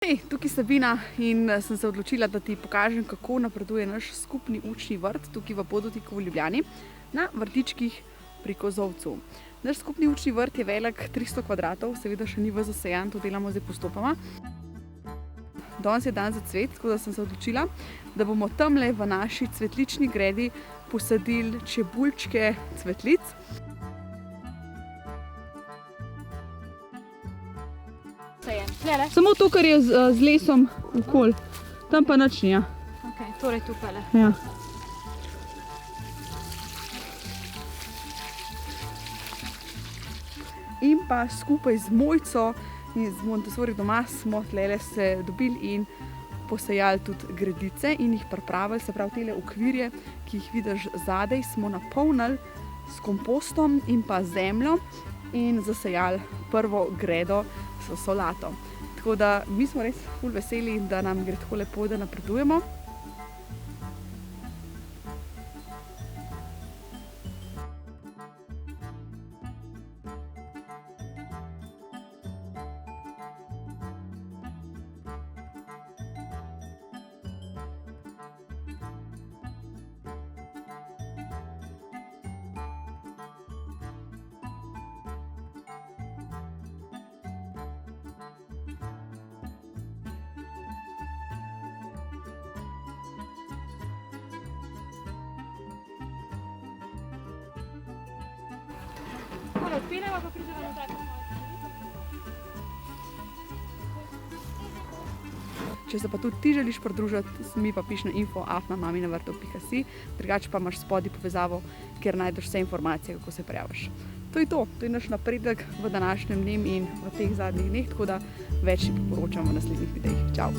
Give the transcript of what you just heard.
Hej, tukaj Sabina in sem se odločila, da ti pokažem, kako napreduje naš skupni učni vrt tukaj v Podotiku v Ljubljani na vrtičkih pri Kozolcu. Naš skupni učni vrt je velik 300 kvadratov, seveda še ni ves zasejan, to delamo zdaj postopoma. Danes je dan za cvet, tako da sem se odločila, da bomo tamle v naši cvetlični gredi posadili čebulčke cvetlic. Samo to, kar je z lesom okoli. Tam pa nič ni, ja. Ok, torej tukajle. Ja. In pa skupaj z Mojco in z Montessori doma smo tlele se dobili in posejali tudi gredice in jih pripravili, se pravi tele okvirje, ki jih vidiš zadaj, smo napolnili s kompostom in pa zemljo in zasejali prvo gredo s solato. Tako da mi smo res ful veseli, da nam gre tako lepo, da napredujemo. Odpiramo, pa pridemo nazaj. Če se pa tudi ti želiš pridružiti, mi pa piši na info@maminavrtov.si, drugače pa imaš spodaj povezavo, kjer najdeš vse informacije, kako se prijaviš. To je to, to je naš napredek v današnjem dnevu in v teh zadnjih dneh, tako da več ti poročam v naslednjih videih. Čau!